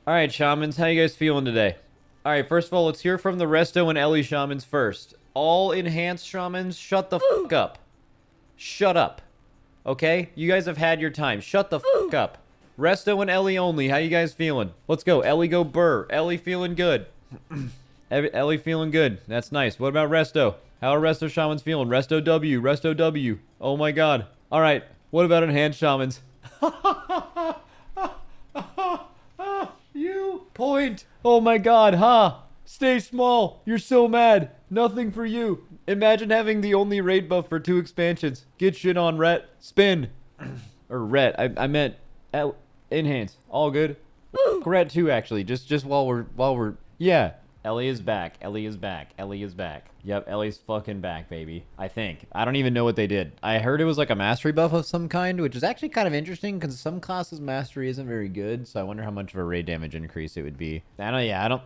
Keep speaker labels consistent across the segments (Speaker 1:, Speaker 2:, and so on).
Speaker 1: All right, Shamans, how you guys feeling today? All right, first of all, let's hear from the Resto and Ellie Shamans first. All enhanced Shamans, shut the fuck up. Shut up. Okay? You guys have had your time. Shut the fuck up. Resto and Ellie only, how you guys feeling? Let's go. Ellie go burr. Ellie feeling good. Ellie feeling good. That's nice. What about Resto? How are Resto Shamans feeling? Resto W. Resto W. Oh my god. All right. What about enhanced Shamans? You point. Oh my god, huh? Stay small. You're so mad. Nothing for you. Imagine having the only raid buff for 2 expansions. Get shit on, Ret. Spin. Or Ret. I meant enhance. All good. Ret too, actually. Just while we're yeah. Ellie is back. Ellie is back. Ellie is back. Yep, Ellie's fucking back, baby. I think. I don't even know what they did. I heard it was like a mastery buff of some kind, which is actually kind of interesting because some classes mastery isn't very good, so I wonder how much of a raid damage increase it would be. I don't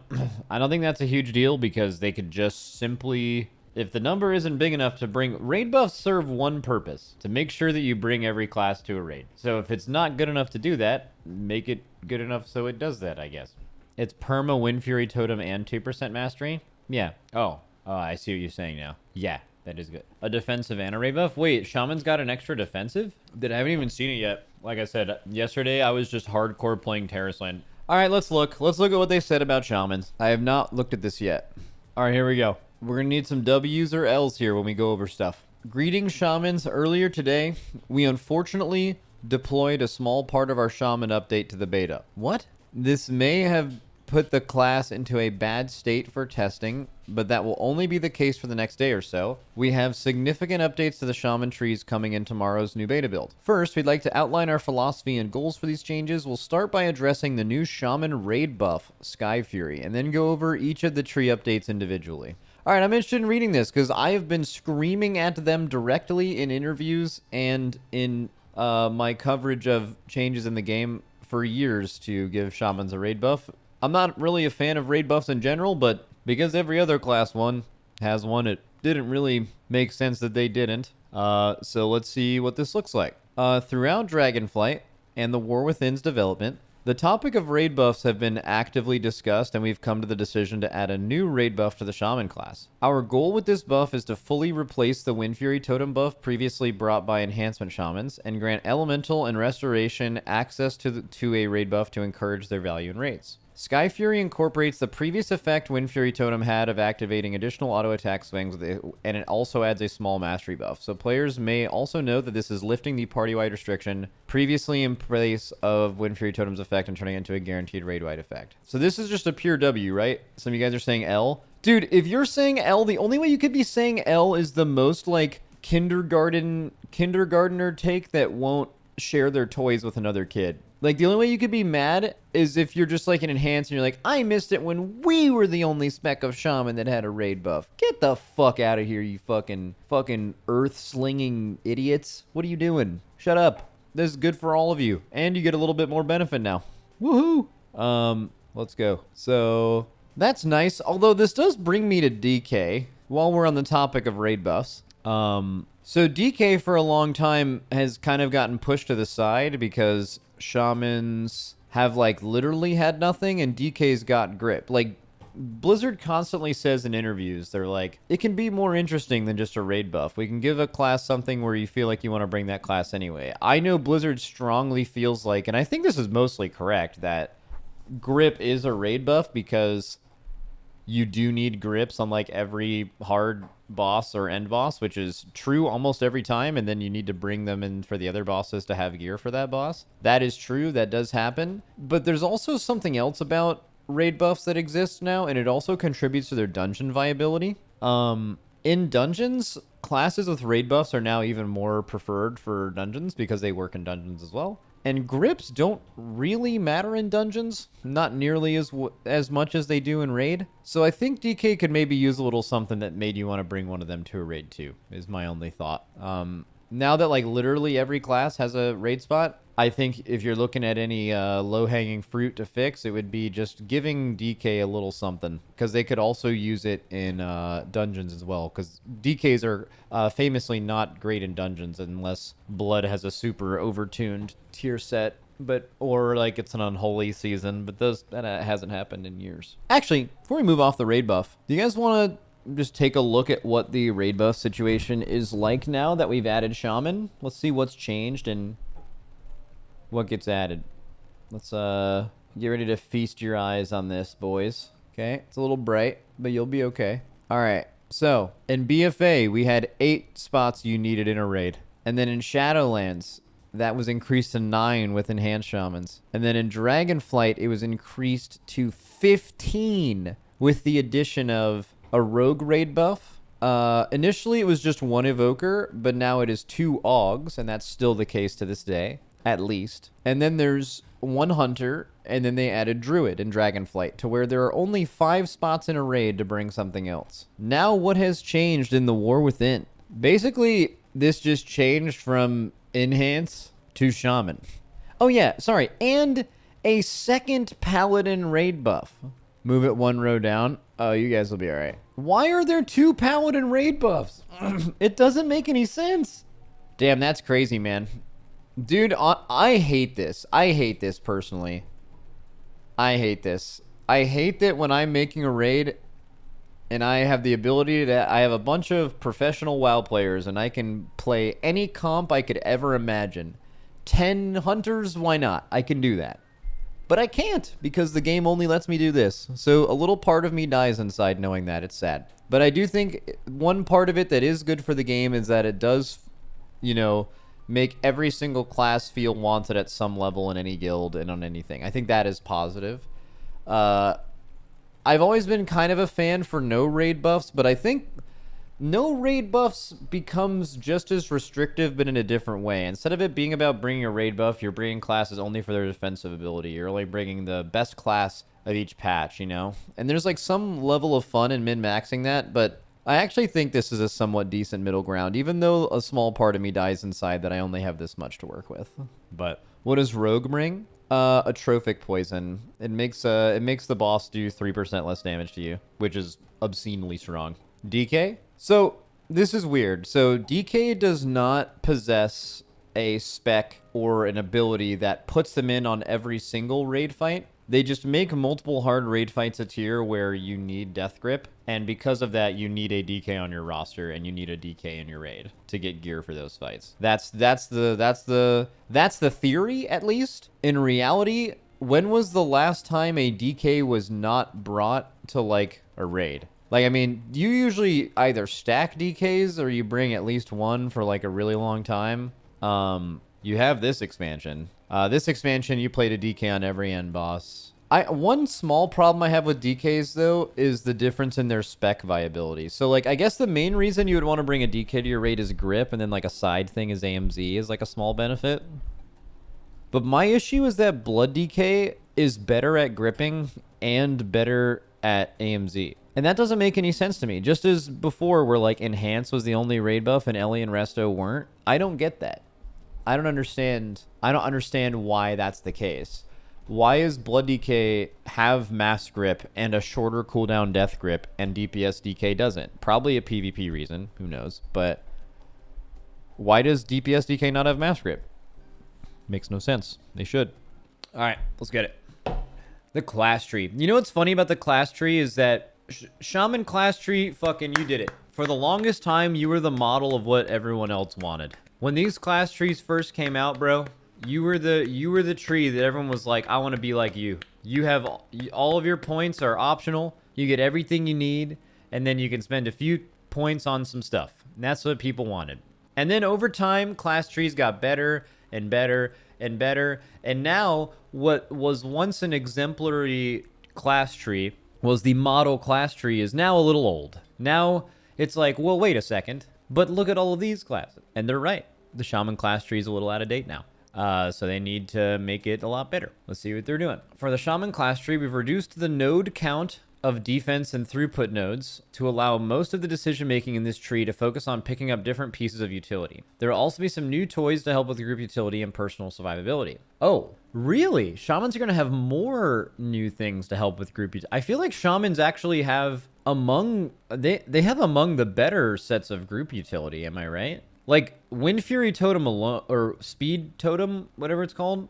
Speaker 1: I don't think that's a huge deal because they could just simply, if the number isn't big enough to bring raid buffs, serve one purpose, to make sure that you bring every class to a raid. So if it's not good enough to do that, make it good enough so it does that, I guess. It's perma, windfury, totem, and 2% mastery? Yeah. Oh, I see what you're saying now. Yeah, that is good. A defensive and a raid buff? Wait, Shaman's got an extra defensive? I haven't even seen it yet. Like I said, yesterday I was just hardcore playing Terraceland. All right, let's look. Let's look at what they said about Shamans. I have not looked at this yet. All right, here we go. We're going to need some W's or L's here when we go over stuff. Greetings, Shamans. Earlier today, we unfortunately deployed a small part of our Shaman update to the beta. What? This may have put the class into a bad state for testing, but that will only be the case for the next day or so. We have significant updates to the Shaman trees coming in tomorrow's new beta build. First, we'd like to outline our philosophy and goals for these changes. We'll start by addressing the new Shaman raid buff, Skyfury, and then go over each of the tree updates individually. All right, I'm interested in reading this because I have been screaming at them directly in interviews and in my coverage of changes in the game for years to give Shamans a raid buff. I'm not really a fan of raid buffs in general, but because every other class one has one, it didn't really make sense that they didn't. So let's see what this looks like. Throughout Dragonflight and the War Within's development, the topic of raid buffs have been actively discussed, and we've come to the decision to add a new raid buff to the Shaman class. Our goal with this buff is to fully replace the Windfury totem buff previously brought by Enhancement Shamans, and grant Elemental and Restoration access to a raid buff to encourage their value in raids. Skyfury incorporates the previous effect Windfury Totem had of activating additional auto attack swings, and it also adds a small mastery buff. So players may also note that this is lifting the party-wide restriction previously in place of Windfury Totem's effect and turning it into a guaranteed raid-wide effect. So this is just a pure W, right? Some of you guys are saying L. Dude, if you're saying L, the only way you could be saying L is the most, like, kindergartner take that won't share their toys with another kid. Like, the only way you could be mad is if you're just like an enhance and you're like, I missed it when we were the only spec of Shaman that had a raid buff. Get the fuck out of here, you fucking earth-slinging idiots. What are you doing? Shut up. This is good for all of you. And you get a little bit more benefit now. Woohoo! Let's go. So, that's nice. Although this does bring me to DK while we're on the topic of raid buffs. So DK for a long time has kind of gotten pushed to the side because Shamans have, like, literally had nothing and DK's got grip. Like, Blizzard constantly says in interviews, they're like, it can be more interesting than just a raid buff. We can give a class something where you feel like you want to bring that class anyway. I know Blizzard strongly feels like, and I think this is mostly correct, that grip is a raid buff because you do need grips on, like, every hard boss or end boss, which is true almost every time, and then you need to bring them in for the other bosses to have gear for that boss. That is true, that does happen. But there's also something else about raid buffs that exist now, and it also contributes to their dungeon viability. In dungeons, classes with raid buffs are now even more preferred for dungeons because they work in dungeons as well. And grips don't really matter in dungeons, not nearly as much as they do in raid. So I think DK could maybe use a little something that made you want to bring one of them to a raid too, is my only thought. Now that, like, literally every class has a raid spot, I think if you're looking at any low-hanging fruit to fix, it would be just giving DK a little something, because they could also use it in dungeons as well, because DKs are famously not great in dungeons unless Blood has a super overtuned tier set but or like it's an unholy season, but that hasn't happened in years. Actually, before we move off the raid buff, do you guys want to just take a look at what the raid buff situation is like now that we've added Shaman? Let's see what's changed and what gets added. Let's get ready to feast your eyes on this, boys. Okay, it's a little bright, but you'll be okay. All right, so in BFA, we had 8 spots you needed in a raid. And then in Shadowlands, that was increased to 9 with Enhanced Shamans. And then in Dragonflight, it was increased to 15 with the addition of a Rogue raid buff. Initially, it was just 1 Evoker, but now it is 2 Augs, and that's still the case to this day, at least. And then there's 1 Hunter, and then they added Druid in Dragonflight to where there are only 5 spots in a raid to bring something else. Now, what has changed in the War Within? Basically, this just changed from Enhance to Shaman. Oh yeah, sorry, and a second Paladin raid buff. Move it 1 row down. Oh, you guys will be all right. Why are there 2 Paladin raid buffs? It doesn't make any sense. Damn, that's crazy, man. Dude, I hate this. I hate this personally. I hate this. I hate that when I'm making a raid and I have the ability to, I have a bunch of professional WoW players and I can play any comp I could ever imagine. 10 hunters, why not? I can do that. But I can't because the game only lets me do this. So a little part of me dies inside knowing that. It's sad. But I do think one part of it that is good for the game is that it does, you know, make every single class feel wanted at some level in any guild and on anything. I think that is positive. I've always been kind of a fan for no raid buffs, but I think no raid buffs becomes just as restrictive, but in a different way. Instead of it being about bringing a raid buff, you're bringing classes only for their defensive ability. You're only bringing the best class of each patch, you know? And there's like some level of fun in min-maxing that, but I actually think this is a somewhat decent middle ground, even though a small part of me dies inside that I only have this much to work with. But what does Rogue bring? A trophic poison. It makes the boss do 3% less damage to you, which is obscenely strong. DK? So this is weird. So DK does not possess a spec or an ability that puts them in on every single raid fight. They just make multiple hard raid fights a tier where you need Death Grip, and because of that, you need a DK on your roster and you need a DK in your raid to get gear for those fights. That's the theory, at least. In reality, when was the last time a DK was not brought to like a raid? Like, I mean, you usually either stack DKs or you bring at least 1 for like a really long time. You have this expansion. This expansion, you played a DK on every end boss. One small problem I have with DKs, though, is the difference in their spec viability. So, like, I guess the main reason you would want to bring a DK to your raid is grip, and then, like, a side thing is AMZ is, like, a small benefit. But my issue is that Blood DK is better at gripping and better at AMZ. And that doesn't make any sense to me. Just as before, where, like, Enhance was the only raid buff and Ellie and Resto weren't. I don't get that. I don't understand why that's the case. Why is Blood DK have mass grip and a shorter cooldown death grip and DPS DK doesn't? Probably a PvP reason, who knows, but why does DPS DK not have mass grip? Makes no sense. They should. All right, let's get it. The class tree. You know what's funny about the class tree is that Shaman class tree, fucking you did it. For the longest time, you were the model of what everyone else wanted. When these class trees first came out, bro, you were the tree that everyone was like, I want to be like you. You have all of your points are optional. You get everything you need, and then you can spend a few points on some stuff. And that's what people wanted. And then over time, class trees got better and better and better. And now, what was once an exemplary class tree was the model class tree is now a little old. Now it's like, well, wait a second. But look at all of these classes. And they're right. The Shaman class tree is a little out of date now. So they need to make it a lot better. Let's see what they're doing. For the Shaman class tree, we've reduced the node count of defense and throughput nodes to allow most of the decision making in this tree to focus on picking up different pieces of utility. There will also be some new toys to help with group utility and personal survivability. Oh, really? Shamans are going to have more new things to help with group utility. I feel like Shamans actually have they have among the better sets of group utility, am I right? Like windfury totem alone, or speed totem, whatever it's called,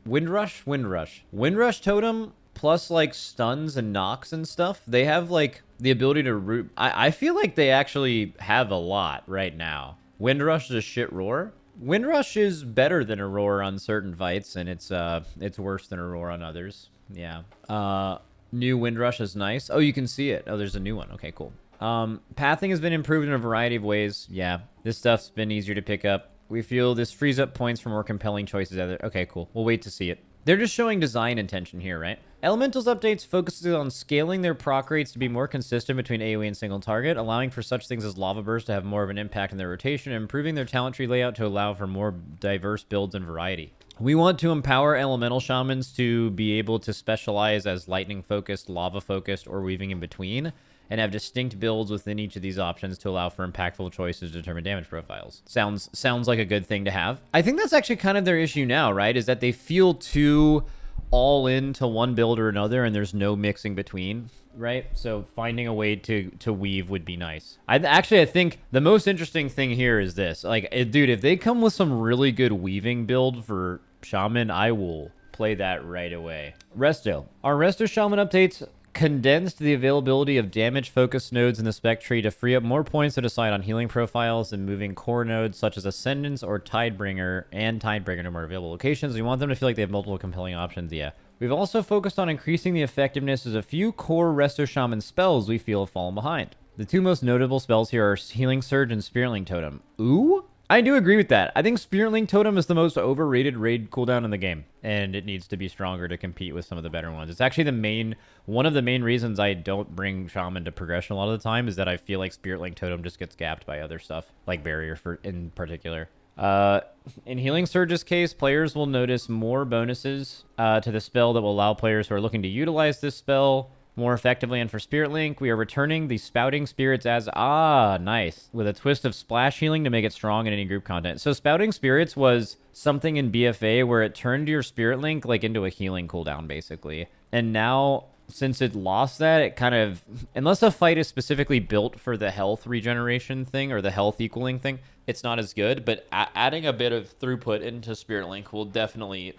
Speaker 1: Windrush? Windrush. Windrush totem plus like stuns and knocks and stuff. They have like the ability to root. I feel like they actually have a lot right now. Windrush is a shit roar. Windrush is better than a roar on certain fights, and it's worse than a roar on others. Yeah. New Windrush is nice. Oh, you can see it. Oh, there's a new one. Okay, cool. Pathing has been improved in a variety of ways. Yeah, this stuff's been easier to pick up. We feel this frees up points for more compelling choices. Okay, cool. We'll wait to see it. They're just showing design intention here, right? Elementals updates focuses on scaling their proc rates to be more consistent between AoE and single target, allowing for such things as Lava Burst to have more of an impact in their rotation, and improving their talent tree layout to allow for more diverse builds and variety. We want to empower elemental shamans to be able to specialize as lightning focused, lava focused, or weaving in between, and have distinct builds within each of these options to allow for impactful choices to determine damage profiles. Sounds like a good thing to have. I think that's actually kind of their issue now, right? Is that they feel too all into one build or another, and there's no mixing between, right? So finding a way to weave would be nice. I think the most interesting thing here is this. Like, dude, if they come with some really good weaving build for Shaman, I will play that right away. Resto. Our Resto Shaman updates condensed the availability of damage-focused nodes in the spec tree to free up more points to decide on healing profiles and moving core nodes such as Ascendance or Tidebringer to more available locations. We want them to feel like they have multiple compelling options, yeah. We've also focused on increasing the effectiveness of a few core Resto Shaman spells we feel have fallen behind. The two most notable spells here are Healing Surge and Spirit Link Totem. Ooh? I do agree with that. I think Spirit Link Totem is the most overrated raid cooldown in the game, and it needs to be stronger to compete with some of the better ones. It's actually one of the main reasons I don't bring Shaman to progression a lot of the time is that I feel like Spirit Link Totem just gets gapped by other stuff, like Barrier in particular. In Healing Surge's case, players will notice more bonuses to the spell that will allow players who are looking to utilize this spell more effectively. And for Spirit Link, we are returning the Spouting Spirits as nice, with a twist of splash healing to make it strong in any group content. So Spouting Spirits was something in BFA where it turned your Spirit Link like into a healing cooldown basically, and now since it lost that, it kind of, unless a fight is specifically built for the health regeneration thing or the health equaling thing, it's not as good. But adding a bit of throughput into Spirit Link will definitely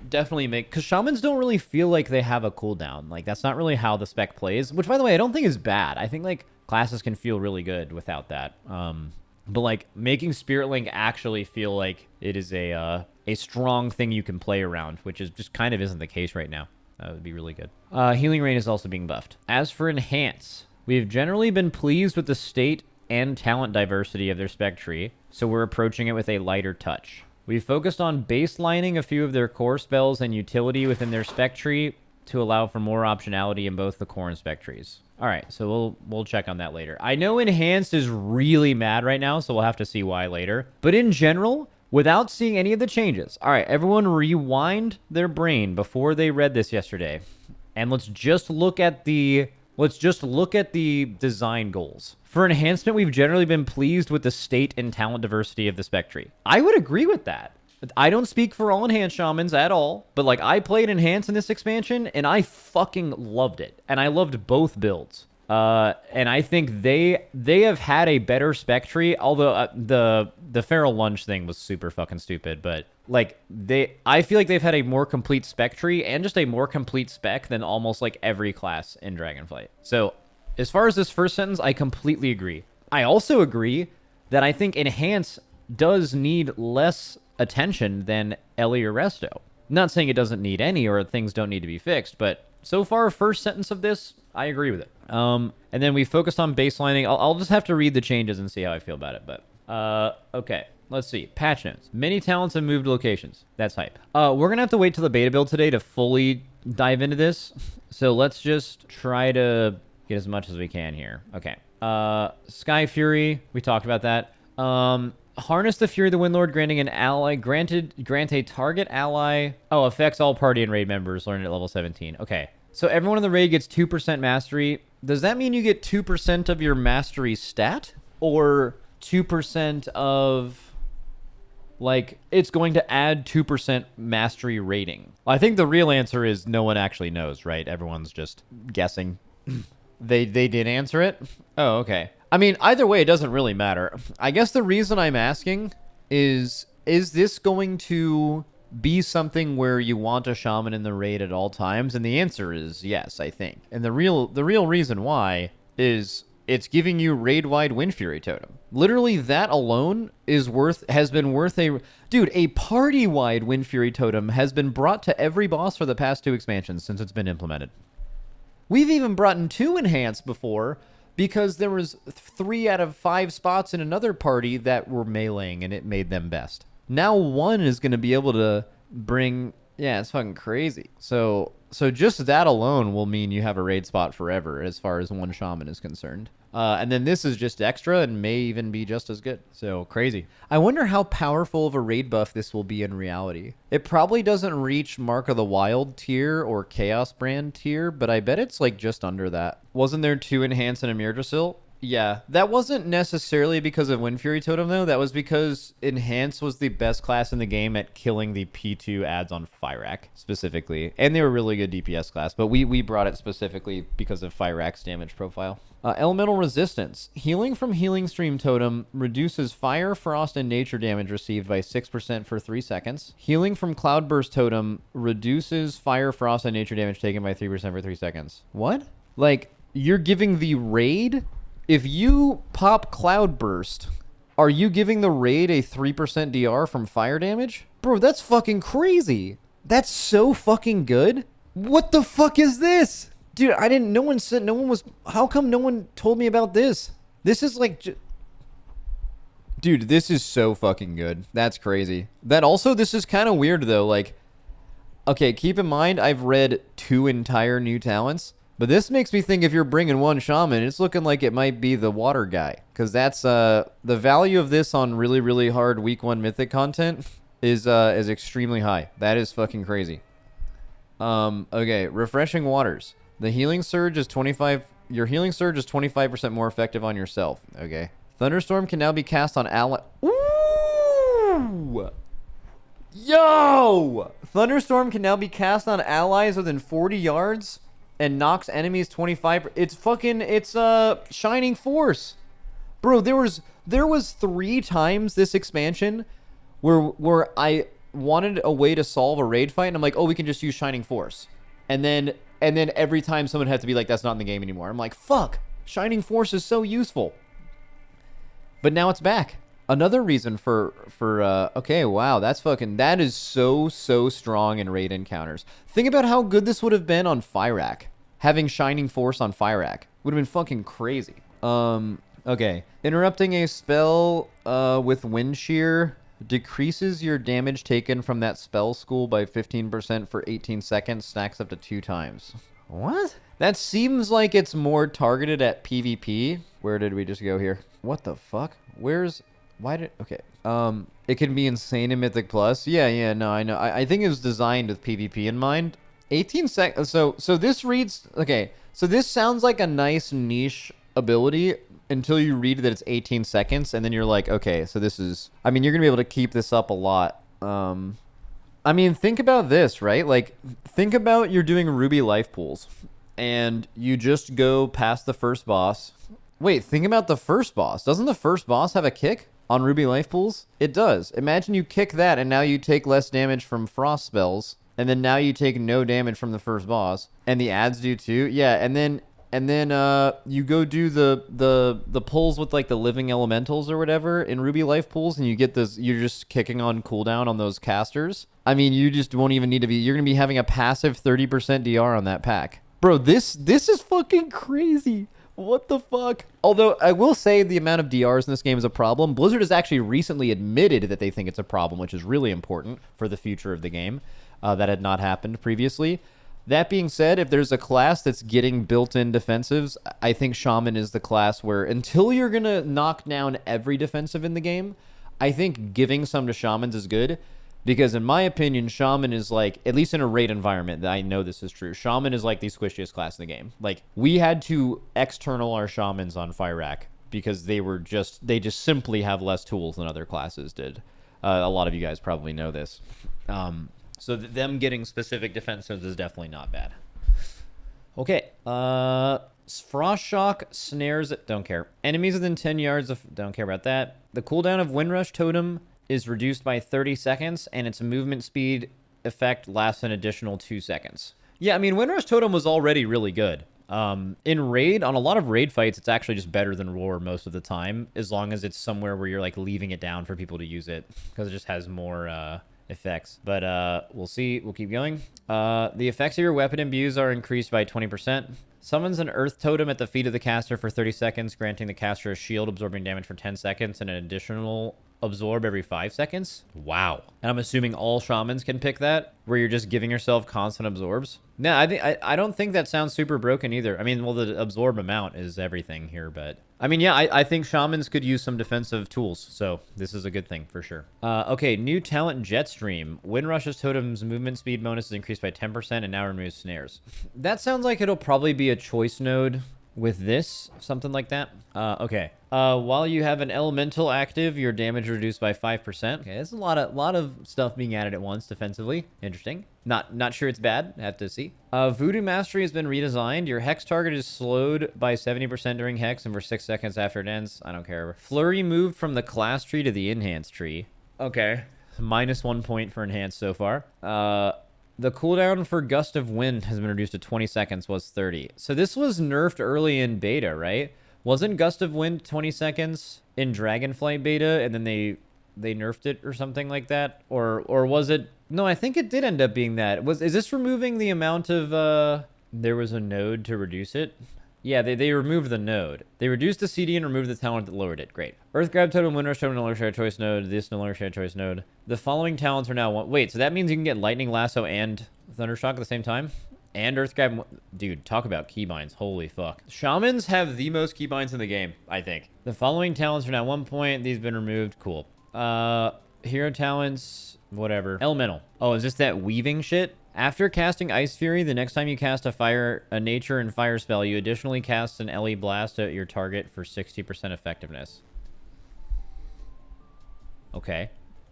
Speaker 1: make, because Shamans don't really feel like they have a cooldown. Like, that's not really how the spec plays, which, by the way, I don't think is bad. I think like classes can feel really good without that. But like making Spirit Link actually feel like it is a strong thing you can play around, which is just kind of isn't the case right now. That would be really good. Healing Rain is also being buffed. As for Enhance, we've generally been pleased with the state and talent diversity of their spec tree, so we're approaching it with a lighter touch. We've focused on baselining a few of their core spells and utility within their spec tree to allow for more optionality in both the core and spec trees. All right, so we'll check on that later. I know Enhanced is really mad right now, so we'll have to see why later. But in general, without seeing any of the changes. All right, everyone rewind their brain before they read this yesterday. And let's just look at the design goals. For Enhancement, we've generally been pleased with the state and talent diversity of the spec tree. I would agree with that. I don't speak for all Enhanced Shamans at all, but like I played Enhanced in this expansion and I fucking loved it. And I loved both builds. And I think they have had a better spec tree, although the feral lunge thing was super fucking stupid, but like I feel like they've had a more complete spec tree and just a more complete spec than almost like every class in Dragonflight. So as far as this first sentence, I completely agree. I also agree that I think Enhance does need less attention than Ellie or Resto. Not saying it doesn't need any or things don't need to be fixed, but so far, first sentence of this, I agree with it. And then we focused on baselining. I'll just have to read the changes and see how I feel about it. But okay, let's see. Patch notes. Many talents have moved locations. That's hype. We're gonna have to wait till the beta build today to fully dive into this. So let's just try to get as much as we can here. Okay. Skyfury. We talked about that. Harness the Fury of the Windlord, granting an ally grant a target ally. Oh, affects all party and raid members. Learned at level 17. Okay. So everyone in the raid gets 2% mastery. Does that mean you get 2% of your mastery stat? Or 2% of, like, it's going to add 2% mastery rating? I think the real answer is no one actually knows, right? Everyone's just guessing. They did answer it? Oh, okay. I mean, either way, it doesn't really matter. I guess the reason I'm asking is this going to be something where you want a shaman in the raid at all times? And the answer is yes, I think. And the real reason why is it's giving you raid-wide windfury totem. Literally, that alone has been worth a party-wide windfury totem has been brought to every boss for the past 2 expansions since it's been implemented. We've even brought in 2 enhanced before because there was 3 out of 5 spots in another party that were meleeing and it made them best. Now 1 is going to be able to bring... Yeah, it's fucking crazy. So just that alone will mean you have a raid spot forever as far as 1 shaman is concerned. And then this is just extra and may even be just as good. So crazy. I wonder how powerful of a raid buff this will be in reality. It probably doesn't reach Mark of the Wild tier or Chaos Brand tier, but I bet it's like just under that. Wasn't there 2 Enhance and a Mirdrasil? Yeah, that wasn't necessarily because of Windfury Totem, though. That was because Enhance was the best class in the game at killing the P2 ads on Fyrakk, specifically. And they were really good DPS class, but we brought it specifically because of Fyrakk's damage profile. Elemental Resistance. Healing from Healing Stream Totem reduces fire, frost, and nature damage received by 6% for 3 seconds. Healing from Cloudburst Totem reduces fire, frost, and nature damage taken by 3% for 3 seconds. What? Like, you're giving the raid... If you pop Cloudburst, are you giving the raid a 3% DR from fire damage? Bro, that's fucking crazy. That's so fucking good. What the fuck is this? Dude, how come no one told me about this? This is like... Dude, this is so fucking good. That's crazy. This is kind of weird though. Like, okay, keep in mind, I've read 2 entire new talents. But this makes me think if you're bringing 1 shaman, it's looking like it might be the water guy. Because that's, the value of this on really, really hard week 1 mythic content is extremely high. That is fucking crazy. Okay, Refreshing Waters. The healing surge is 25, your healing surge is 25% more effective on yourself. Okay. Thunderstorm can now be cast on ally. Ooh! Yo! Thunderstorm can now be cast on allies within 40 yards. And knocks enemies 25. It's Shining Force, bro. There was 3 times this expansion where I wanted a way to solve a raid fight, and I'm like, oh, we can just use Shining Force, and then every time someone had to be like, that's not in the game anymore. I'm like, fuck, Shining Force is so useful. But now it's back. Another reason for okay, wow, that is so strong in raid encounters. Think about how good this would have been on Fyrakk. Having Shining Force on Fyrakk would have been fucking crazy. Okay. Interrupting a spell with Wind Shear decreases your damage taken from that spell school by 15% for 18 seconds, stacks up to 2 times. What? That seems like it's more targeted at PvP. Where did we just go here? What the fuck? Okay. It can be insane in Mythic Plus. Yeah, no, I know. I think it was designed with PvP in mind. 18 seconds. So this reads... Okay, so this sounds like a nice niche ability until you read that it's 18 seconds, and then you're like, okay, so this is... I mean, you're going to be able to keep this up a lot. I mean, think about this, right? Like, think about you're doing Ruby life pools, and you just go past the first boss. Wait, think about the first boss. Doesn't the first boss have a kick on Ruby life pools? It does. Imagine you kick that, and now you take less damage from frost spells, and then now you take no damage from the first boss, and the ads do too. Yeah, and then you go do the pulls with like the living elementals or whatever in Ruby life pools, and you get this. You're just kicking on cooldown on those casters. I mean, you just won't even need to be. You're gonna be having a passive 30% DR on that pack, bro. This is fucking crazy. What the fuck? Although I will say the amount of DRs in this game is a problem. Blizzard has actually recently admitted that they think it's a problem, which is really important for the future of the game. That had not happened previously. That being said, if there's a class that's getting built-in defensives, I think Shaman is the class where until you're going to knock down every defensive in the game, I think giving some to Shamans is good. Because in my opinion, Shaman is like, at least in a raid environment, I know this is true, Shaman is like the squishiest class in the game. Like, we had to external our Shamans on Fyrakk because they just simply have less tools than other classes did. A lot of you guys probably know this. So them getting specific defensives is definitely not bad. Okay. Frost Shock snares... Don't care. Enemies within 10 yards of... Don't care about that. The cooldown of Windrush Totem is reduced by 30 seconds, and its movement speed effect lasts an additional 2 seconds. Yeah, I mean, Windrush Totem was already really good. In raid, on a lot of raid fights, it's actually just better than Roar most of the time, as long as it's somewhere where you're like leaving it down for people to use it, because it just has more effects. But we'll see. We'll keep going. The effects of your weapon imbues are increased by 20%. Summons an Earth Totem at the feet of the caster for 30 seconds, granting the caster a shield absorbing damage for 10 seconds and an additional absorb every 5 seconds. Wow. And I'm assuming all shamans can pick that, where you're just giving yourself constant absorbs. No, I don't think that sounds super broken either. I mean, well, the absorb amount is everything here, but I mean, yeah, I think shamans could use some defensive tools, so this is a good thing for sure. Okay, new talent Jetstream. Windrush's totem's movement speed bonus is increased by 10% and now removes snares. That sounds like it'll probably be a choice node with this, something like that. Okay. While you have an elemental active, your damage reduced by 5%. Okay, that's a lot of stuff being added at once defensively. Interesting. Not sure it's bad. Have to see. Voodoo Mastery has been redesigned. Your Hex target is slowed by 70% during Hex and for 6 seconds after it ends. I don't care. Flurry moved from the class tree to the enhanced tree. Okay. -1 point for enhanced so far. The cooldown for Gust of Wind has been reduced to 20 seconds, was 30. So this was nerfed early in beta, right? Wasn't Gust of Wind 20 seconds in Dragonflight beta, and then they nerfed it or something like that? Or was it... No, I think it did end up being that. Is this removing the amount of... There was a node to reduce it? Yeah, they removed the node. They reduced the CD and removed the talent that lowered it. Great. Earth Grab Totem, Windrush Totem, no longer share choice node. This no longer share choice node. The following talents are now one. Wait, so that means you can get Lightning Lasso and Thundershock at the same time? And Earth Grab. Dude, talk about keybinds. Holy fuck. Shamans have the most keybinds in the game, I think. The following talents are now 1 point. These have been removed. Cool. Hero talents, whatever. Elemental. Oh, is this that weaving shit? After casting Ice Fury, the next time you cast a nature and fire spell, you additionally cast an LE blast at your target for 60% effectiveness. Okay.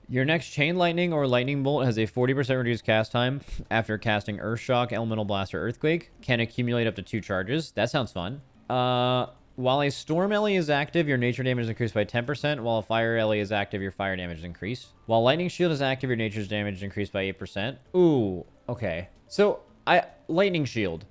Speaker 1: Your next Chain Lightning or Lightning Bolt has a 40% reduced cast time after casting Earth Shock, Elemental Blast, or Earthquake. Can accumulate up to 2 charges. That sounds fun. While a Storm LE is active, your nature damage is increased by 10%. While a Fire LE is active, your fire damage is increased. While Lightning Shield is active, your nature's damage is increased by 8%. Ooh, okay. So, Lightning Shield.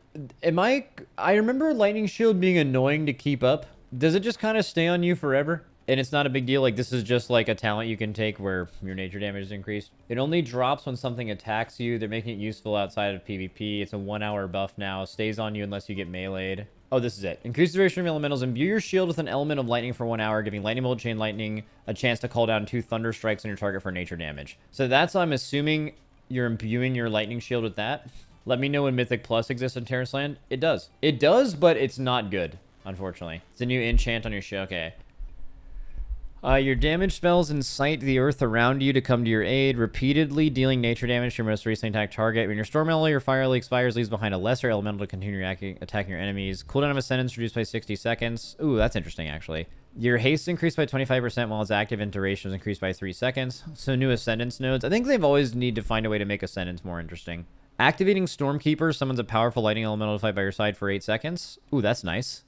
Speaker 1: I remember Lightning Shield being annoying to keep up. Does it just kind of stay on you forever? And it's not a big deal? Like, this is just like a talent you can take where your nature damage is increased. It only drops when something attacks you. They're making it useful outside of PvP. It's a 1-hour buff now. Stays on you unless you get meleeed. Oh, this is it. Increase the duration of elementals. Imbue your shield with an element of lightning for 1 hour, giving Lightning Bolt, Chain Lightning a chance to call down 2 thunder strikes on your target for nature damage. So that's, I'm assuming, you're imbuing your lightning shield with that. Let me know when Mythic Plus exists in Terrace Land. It does. It does, but it's not good, unfortunately. It's a new enchant on your shield. Okay. Your damage spells incite the earth around you to come to your aid, repeatedly dealing nature damage to your most recently attacked target. When your Storm LE or Fire LE expires, leaves behind a lesser elemental to continue attacking your enemies. Cooldown of Ascendance reduced by 60 seconds. Ooh, that's interesting, actually. Your haste increased by 25% while its active and duration is increased by 3 seconds. So new Ascendance nodes. I think they've always need to find a way to make Ascendance more interesting. Activating Stormkeeper summons a powerful lightning elemental to fight by your side for 8 seconds. Ooh, that's nice.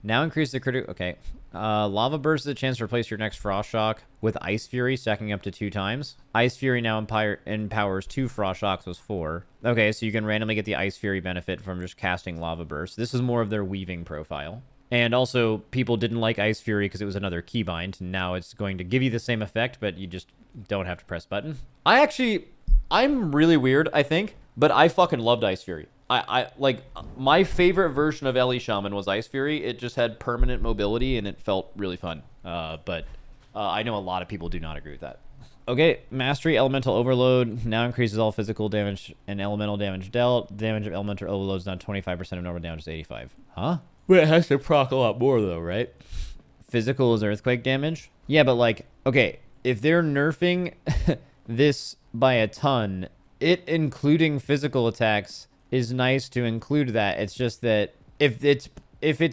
Speaker 1: Now increase the critical... Okay. Lava Burst is a chance to replace your next Frost Shock with Ice Fury, stacking up to 2 times. Ice Fury now empowers 2 Frost Shocks, was 4. Okay, so you can randomly get the Ice Fury benefit from just casting Lava Burst. This is more of their weaving profile. And also, people didn't like Ice Fury because it was another keybind. Now it's going to give you the same effect, but you just don't have to press button. I'm really weird, I think, but I fucking loved Ice Fury. Like, my favorite version of LE Shaman was Ice Fury. It just had permanent mobility, and it felt really fun. But I know a lot of people do not agree with that. Okay, Mastery Elemental Overload now increases all physical damage and elemental damage dealt. Damage of Elemental Overload is now 25% of normal damage is 85. Huh? Well, it has to proc a lot more, though, right? Physical is earthquake damage? Yeah, but, like, okay, if they're nerfing this by a ton, it including physical attacks... is nice to include that. It's just that if it's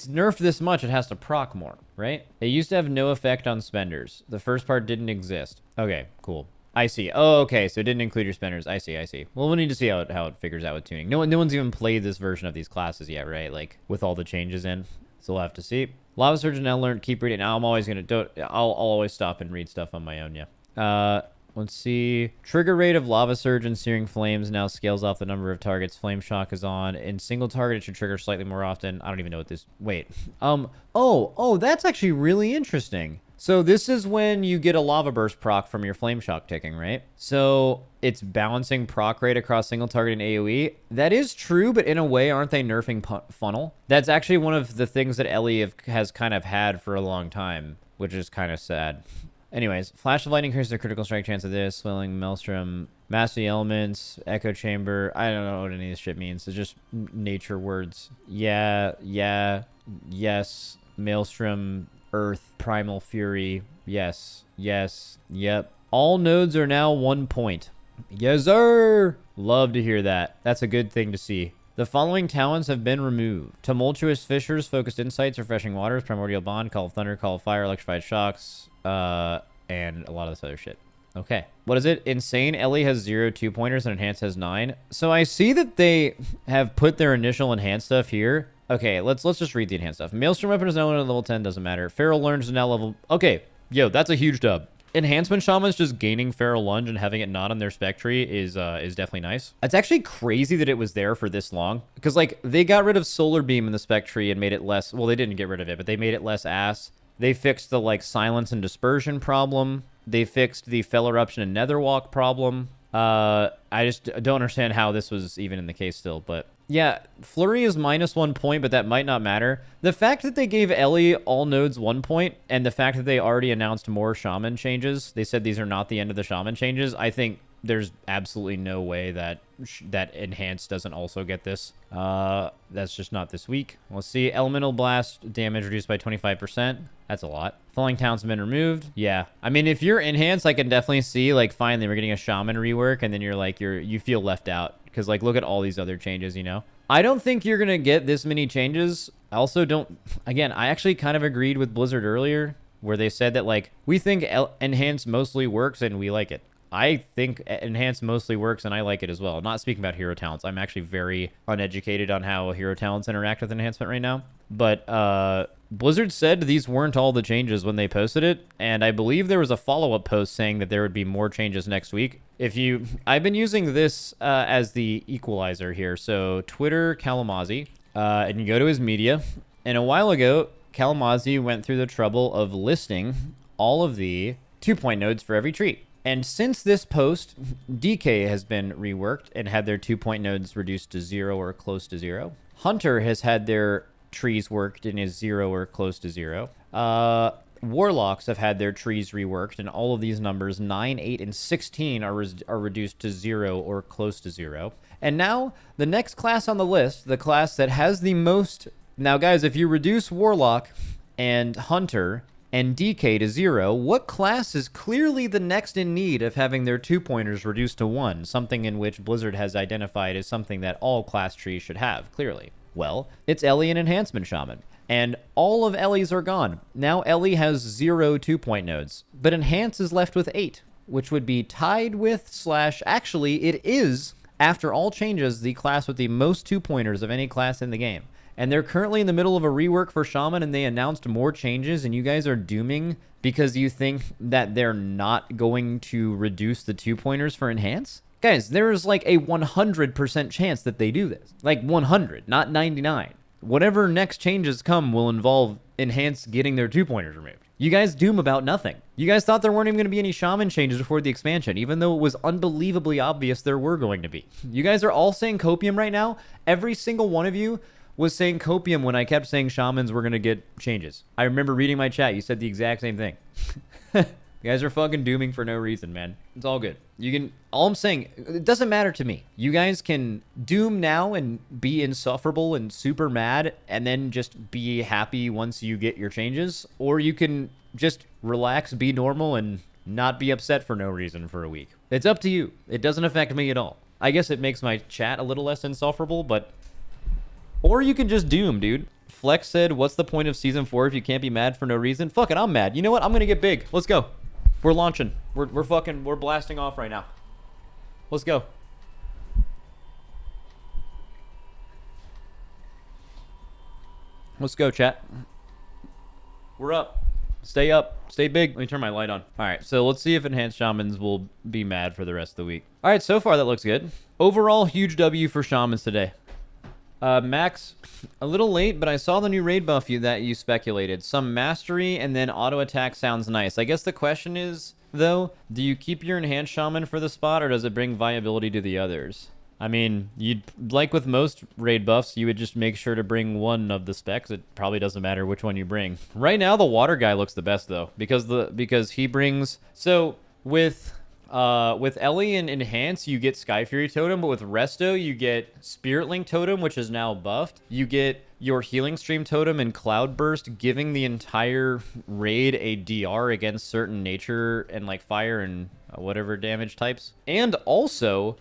Speaker 1: nerfed this much, it has to proc more, right? It used to have no effect on spenders. The first part didn't exist. Okay, cool. I see. Oh, okay, so it didn't include your spenders. I see. Well, we'll need to see how it figures out with tuning. No one's even played this version of these classes yet, right? Like, with all the changes in. So we'll have to see. Lava Surgeon now learned, keep reading. Now I'm always gonna I'll always stop and read stuff on my own, yeah. Let's see. Trigger rate of Lava Surge and Searing Flames now scales off the number of targets Flame Shock is on. In single target, it should trigger slightly more often. I don't even know what this... Wait. Oh, that's actually really interesting. So this is when you get a Lava Burst proc from your Flame Shock ticking, right? So it's balancing proc rate across single target and AoE. That is true, but in a way, aren't they nerfing Funnel? That's actually one of the things that Ellie has kind of had for a long time, which is kind of sad. Anyways, Flash of Lightning increases the critical strike chance of this. Swelling, Maelstrom, Master the Elements, Echo Chamber. I don't know what any of this shit means. It's just nature words. Yeah, yes. Maelstrom, Earth, Primal Fury. Yes, yep. All nodes are now 1 point. Yes, sir. Love to hear that. That's a good thing to see. The following talents have been removed. Tumultuous Fissures, Focused Insights, Refreshing Waters, Primordial Bond, Call of Thunder, Call of Fire, Electrified Shocks, and a lot of this other shit. Okay. What is it? Insane Ellie has 0 2-pointers and Enhance has 9. So I see that they have put their initial Enhance stuff here. Okay, let's just read the Enhanced stuff. Maelstrom Weapon is now at level 10, doesn't matter. Feral Lunge is now level... Okay, yo, that's a huge dub. Enhancement Shamans just gaining Feral Lunge and having it not on their spec tree is definitely nice. It's actually crazy that it was there for this long. Because, like, they got rid of Solar Beam in the spec tree and made it less... Well, they didn't get rid of it, but they made it less ass. They fixed the, like, Silence and Dispersion problem. They fixed the Fell Eruption and Netherwalk problem. I just don't understand how this was even in the case still, but... Yeah, Flurry is -1 point, but that might not matter. The fact that they gave Ellie all nodes 1 point, and the fact that they already announced more Shaman changes, they said these are not the end of the Shaman changes, I think there's absolutely no way that that Enhanced doesn't also get this. That's just not this week. Let's see. Elemental Blast damage reduced by 25%. That's a lot. Falling Towns have been removed. Yeah. I mean, if you're Enhanced, I can definitely see, like, finally we're getting a Shaman rework, and then you're like, you feel left out. Because, like, look at all these other changes, you know? I don't think you're going to get this many changes. I also don't... Again, I actually kind of agreed with Blizzard earlier, where they said that, like, we think Enhanced mostly works, and we like it. I think Enhanced mostly works, and I like it as well. Not speaking about hero talents. I'm actually very uneducated on how hero talents interact with Enhancement right now. But Blizzard said these weren't all the changes when they posted it, and I believe there was a follow-up post saying that there would be more changes next week. I've been using this as the equalizer here. So Twitter, Kalamazzi, and you go to his media. And a while ago, Kalamazzi went through the trouble of listing all of the 2-point nodes for every tree. And since this post, DK has been reworked and had their 2-point nodes reduced to 0 or close to 0. Hunter has had their trees worked and is 0 or close to 0. Warlocks have had their trees reworked, and all of these numbers, 9, 8, and 16, are reduced to 0 or close to 0. And now, the next class on the list, the class that has the most... Now, guys, if you reduce Warlock and Hunter and DK to 0, what class is clearly the next in need of having their 2-pointers reduced to 1, something in which Blizzard has identified as something that all class trees should have, clearly? Well, it's Ellie and Enhancement Shaman. And all of Ellie's are gone. Now Ellie has 0 2-point nodes, but Enhance is left with 8, which would be tied with / actually, it is, after all changes, the class with the most 2-pointers of any class in the game. And they're currently in the middle of a rework for Shaman, and they announced more changes, and you guys are dooming because you think that they're not going to reduce the 2-pointers for Enhance? Guys, there's like a 100% chance that they do this. Like 100, not 99. Whatever next changes come will involve Enhance getting their 2-pointers removed. You guys doom about nothing. You guys thought there weren't even going to be any Shaman changes before the expansion, even though it was unbelievably obvious there were going to be. You guys are all saying Copium right now. Every single one of you was saying Copium when I kept saying Shamans were going to get changes. I remember reading my chat. You said the exact same thing. You guys are fucking dooming for no reason, man. It's all good. All I'm saying, it doesn't matter to me. You guys can doom now and be insufferable and super mad and then just be happy once you get your changes. Or you can just relax, be normal, and not be upset for no reason for a week. It's up to you. It doesn't affect me at all. I guess it makes my chat a little less insufferable, but... Or you can just doom, dude. Flex said, what's the point of Season 4 if you can't be mad for no reason? Fuck it, I'm mad. You know what? I'm gonna get big. Let's go. We're launching. We're blasting off right now. Let's go. Let's go, chat. We're up. Stay up. Stay big. Let me turn my light on. All right, so let's see if Enhanced Shamans will be mad for the rest of the week. All right, so far that looks good. Overall, huge W for Shamans today. Max, a little late, but I saw the new raid buff that you speculated. Some mastery and then auto attack sounds nice. I guess the question is, though, do you keep your Enhanced Shaman for the spot, or does it bring viability to the others? I mean, you'd like with most raid buffs, you would just make sure to bring one of the specs. It probably doesn't matter which one you bring. Right now, the water guy looks the best though, because he brings. So with Ellie and Enhance, you get Skyfury Totem, but with Resto, you get Spirit Link Totem, which is now buffed. You get your Healing Stream Totem and Cloudburst, giving the entire raid a DR against certain nature and like fire and whatever damage types. And also,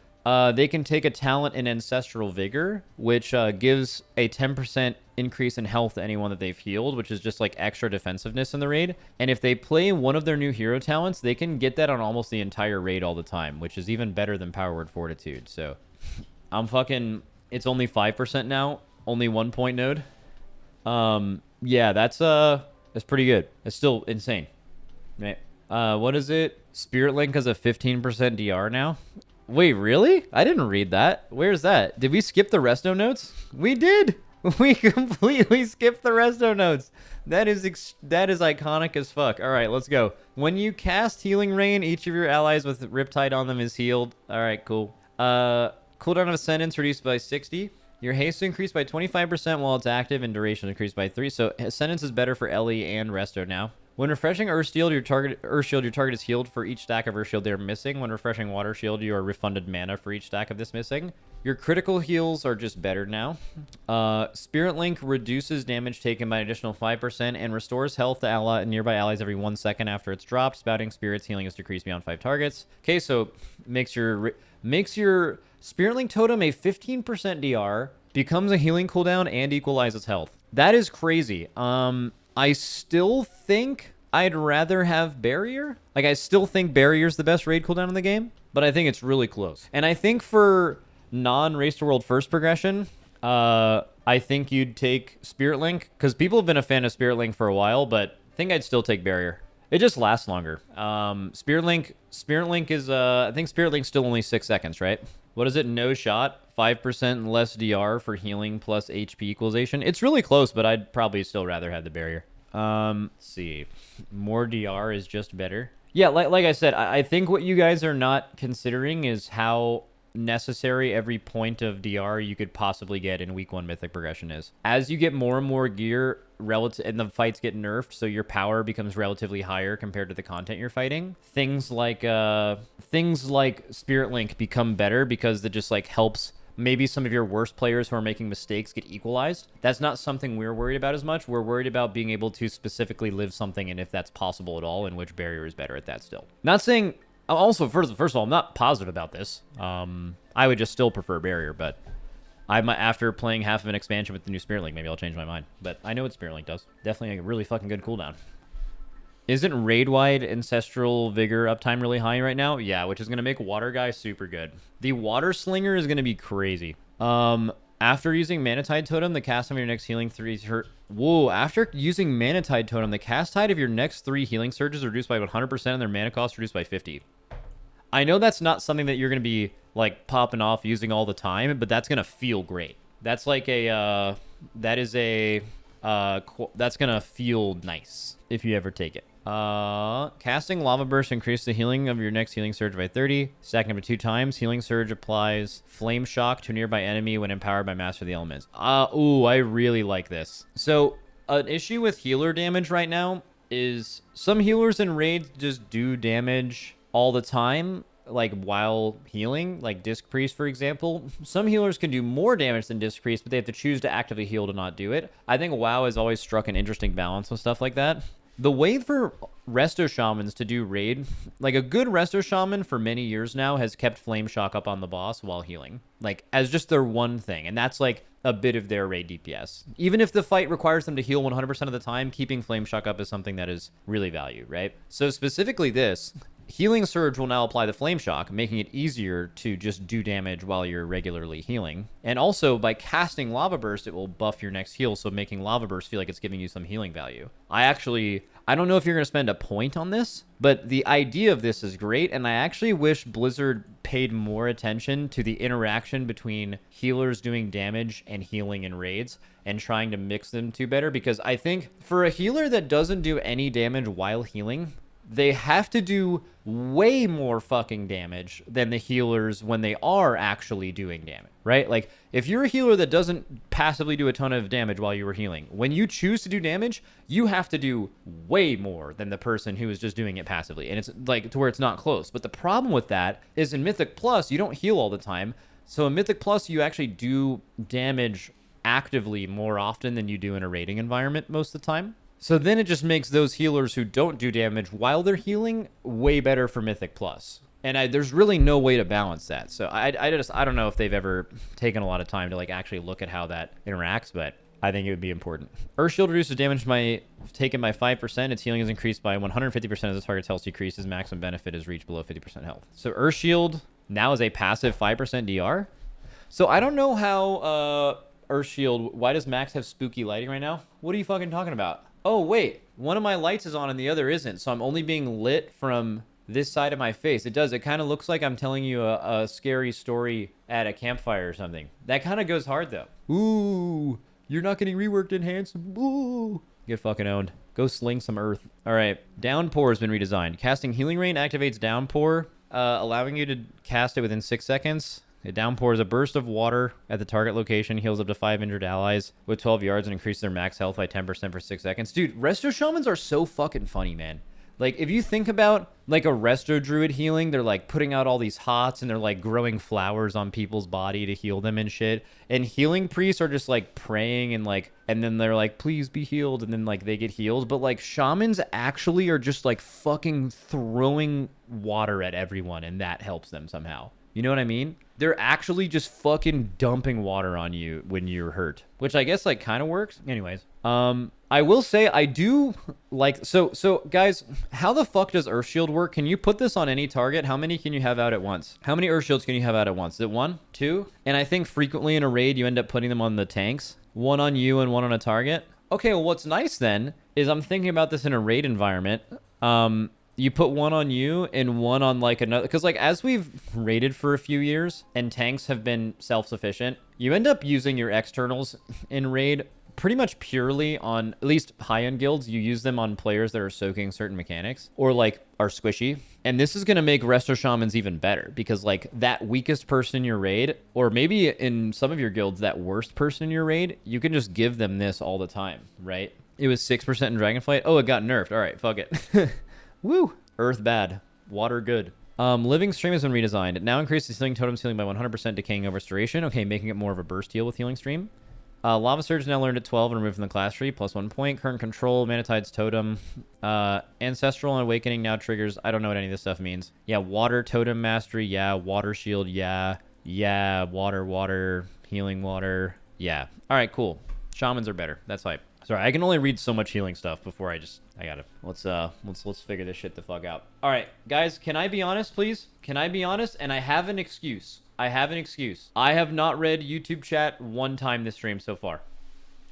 Speaker 1: they can take a talent in Ancestral Vigor, which gives a 10% increase in health to anyone that they've healed, which is just like extra defensiveness in the raid. And if they play one of their new hero talents, they can get that on almost the entire raid all the time, which is even better than Power Word Fortitude. So I'm fucking... It's only 5% now. Only 1 point node. Yeah, that's pretty good. It's still insane. Right. What is it? Spirit Link has a 15% DR now. Wait, really? I didn't read that. Where's that? Did we skip the Resto notes? We did. We completely skipped the Resto notes. That is iconic as fuck. All right, let's go. When you cast Healing Rain, each of your allies with Riptide on them is healed. All right, cool. Cooldown of Ascendance reduced by 60. Your haste increased by 25% while it's active, and duration increased by 3. So Ascendance is better for Ellie and Resto now. When refreshing Earth Shield, your target is healed for each stack of Earth Shield they're missing. When refreshing Water Shield, you are refunded mana for each stack of this missing. Your critical heals are just better now. Spirit Link reduces damage taken by an additional 5% and restores health to nearby allies every 1 second after it's dropped. Spouting Spirit's healing is decreased beyond 5 targets. Okay, so makes your Spirit Link Totem a 15% DR, becomes a healing cooldown, and equalizes health. That is crazy. I still think I'd rather have Barrier. Like, I still think Barrier's the best raid cooldown in the game, but I think it's really close. And I think for non-Race to World first progression, I think you'd take Spirit Link, because people have been a fan of Spirit Link for a while, but I think I'd still take Barrier. It just lasts longer. Spirit Link is, I think Spirit Link's still only 6 seconds, right? What is it? No shot. 5% less DR for healing plus HP equalization. It's really close, but I'd probably still rather have the Barrier. Let's see. More DR is just better. Yeah, like I said, I think what you guys are not considering is how necessary every point of DR you could possibly get in week 1 mythic progression is. As you get more and more gear and the fights get nerfed, so your power becomes relatively higher compared to the content you're fighting, things like Spirit Link become better because it just like helps maybe some of your worst players who are making mistakes get equalized. That's not something we're worried about as much. We're worried about being able to specifically live something, and if that's possible at all, in which Barrier is better at that still. Not saying... Also, first of all, I'm not positive about this. I would just still prefer Barrier, but after playing half of an expansion with the new Spirit Link, maybe I'll change my mind. But I know what Spirit Link does. Definitely a really fucking good cooldown. Isn't raid-wide Ancestral Vigor uptime really high right now? Yeah, which is going to make Water Guy super good. The Water Slinger is going to be crazy. After using Manatide Totem, the cast time of your next healing 3... Whoa, after using Manatide Totem, the cast tide of your next 3 healing surges are reduced by 100% and their mana cost reduced by 50. I know that's not something that you're going to be, like, popping off using all the time, but that's going to feel great. That's like a... that's going to feel nice if you ever take it. Casting Lava Burst increases the healing of your next healing surge by 30. Stacking up to 2 times. Healing Surge applies Flame Shock to a nearby enemy when empowered by Master of the Elements. Ooh, I really like this. So, an issue with healer damage right now is some healers in raids just do damage all the time, like while healing, like Disc Priest, for example. Some healers can do more damage than Disc Priest, but they have to choose to actively heal to not do it. I think WoW has always struck an interesting balance with stuff like that. The way for Resto Shamans to do raid, like a good Resto Shaman for many years now has kept Flame Shock up on the boss while healing, like as just their one thing. And that's like a bit of their raid DPS. Even if the fight requires them to heal 100% of the time, keeping Flame Shock up is something that is really valued, right? So specifically this, Healing Surge will now apply the Flame Shock, making it easier to just do damage while you're regularly healing. And also, by casting Lava Burst, it will buff your next heal, so making Lava Burst feel like it's giving you some healing value. I don't know if you're going to spend a point on this, but the idea of this is great, and I actually wish Blizzard paid more attention to the interaction between healers doing damage and healing in raids, and trying to mix them two better, because I think for a healer that doesn't do any damage while healing, they have to do way more fucking damage than the healers when they are actually doing damage, right? Like, if you're a healer that doesn't passively do a ton of damage while you were healing, when you choose to do damage, you have to do way more than the person who is just doing it passively. And it's like to where it's not close. But the problem with that is in Mythic Plus, you don't heal all the time. So in Mythic Plus, you actually do damage actively more often than you do in a raiding environment most of the time. So then it just makes those healers who don't do damage while they're healing way better for Mythic Plus. And there's really no way to balance that. So I don't know if they've ever taken a lot of time to like actually look at how that interacts, but I think it would be important. Earth Shield reduces damage taken by 5%. Its healing is increased by 150% as the target's health decreases. Maximum benefit is reached below 50% health. So Earth Shield now is a passive 5% DR. So I don't know how Earth Shield, why does Max have spooky lighting right now? What are you fucking talking about? Oh, wait, one of my lights is on and the other isn't. So I'm only being lit from this side of my face. It does. It kind of looks like I'm telling you a scary story at a campfire or something. That kind of goes hard, though. Ooh, you're not getting reworked, enhanced. Ooh. Get fucking owned. Go sling some earth. All right. Downpour has been redesigned. Casting Healing Rain activates Downpour, allowing you to cast it within 6 seconds. It downpours a burst of water at the target location, heals up to 5 injured allies with 12 yards, and increases their max health by 10% for 6 seconds. Dude, Resto Shamans are so fucking funny, man. Like, if you think about, like, a Resto Druid healing, they're, like, putting out all these hots, and they're, like, growing flowers on people's body to heal them and shit. And healing priests are just, like, praying and, like, and then they're like, please be healed, and then, like, they get healed. But, like, shamans actually are just, like, fucking throwing water at everyone, and that helps them somehow. You know what I mean? They're actually just fucking dumping water on you when you're hurt, which I guess like kind of works. Anyways, I will say I do like, so guys, how the fuck does Earth Shield work? Can you put this on any target? How many can you have out at once? How many Earth Shields can you have out at once? Is it 1, 2? And I think frequently in a raid, you end up putting them on the tanks, 1 on you and 1 on a target. Okay, well, what's nice then is I'm thinking about this in a raid environment. You put 1 on you and 1 on like another, because like as we've raided for a few years and tanks have been self-sufficient, you end up using your externals in raid pretty much purely on, at least high-end guilds, you use them on players that are soaking certain mechanics or like are squishy. And this is going to make Resto Shamans even better because like that weakest person in your raid, or maybe in some of your guilds, that worst person in your raid, you can just give them this all the time, right? It was 6% in Dragonflight. Oh, it got nerfed. All right, fuck it. Woo! Earth bad. Water good. Living Stream has been redesigned. It now increases healing totem's healing by 100% decaying over restoration. Okay, making it more of a burst heal with Healing Stream. Lava Surge is now learned at 12 and removed from the class tree, plus 1 point. Current Control, Manatide's Totem. Ancestral and Awakening now triggers. I don't know what any of this stuff means. Yeah, Water Totem Mastery. Yeah, Water Shield. Yeah. Yeah, Water. Healing Water. Yeah. All right, cool. Shamans are better. That's hype. Sorry, I can only read so much healing stuff before I gotta, let's figure this shit the fuck out. All right, guys, can I be honest, please? Can I be honest? And I have an excuse. I have not read YouTube chat 1 time this stream so far.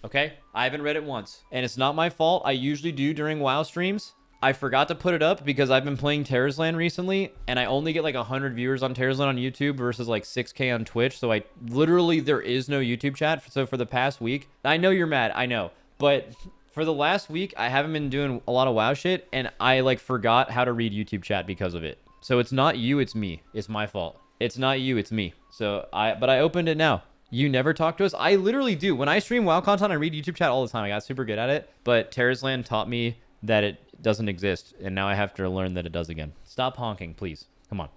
Speaker 1: Okay? I haven't read it once. And it's not my fault. I usually do during WoW streams. I forgot to put it up because I've been playing Terra's Land recently, and I only get like 100 viewers on Terra's Land on YouTube versus like 6K on Twitch. So there is no YouTube chat. So for the past week, I know you're mad. I know. But for the last week, I haven't been doing a lot of WoW shit, and I like forgot how to read YouTube chat because of it. So it's not you, it's me. It's my fault. It's not you, it's me. But I opened it now. You never talk to us? I literally do. When I stream WoW content, I read YouTube chat all the time. I got super good at it. But Terra's Land taught me that it doesn't exist, and now I have to learn that it does again. Stop honking, please. Come on.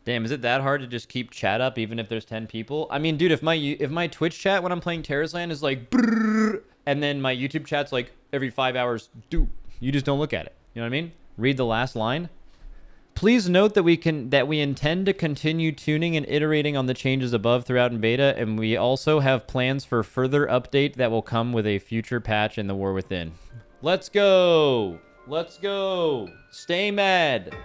Speaker 1: Damn, is it that hard to just keep chat up even if there's 10 people? I mean, dude, if my Twitch chat when I'm playing Terra's Land is like brrr, and then my YouTube chat's like every 5 hours, dude, you just don't look at it. You know what I mean? Read the last line. Please note that we intend to continue tuning and iterating on the changes above throughout in beta, and we also have plans for further update that will come with a future patch in the War Within. Let's go. Let's go. Stay mad.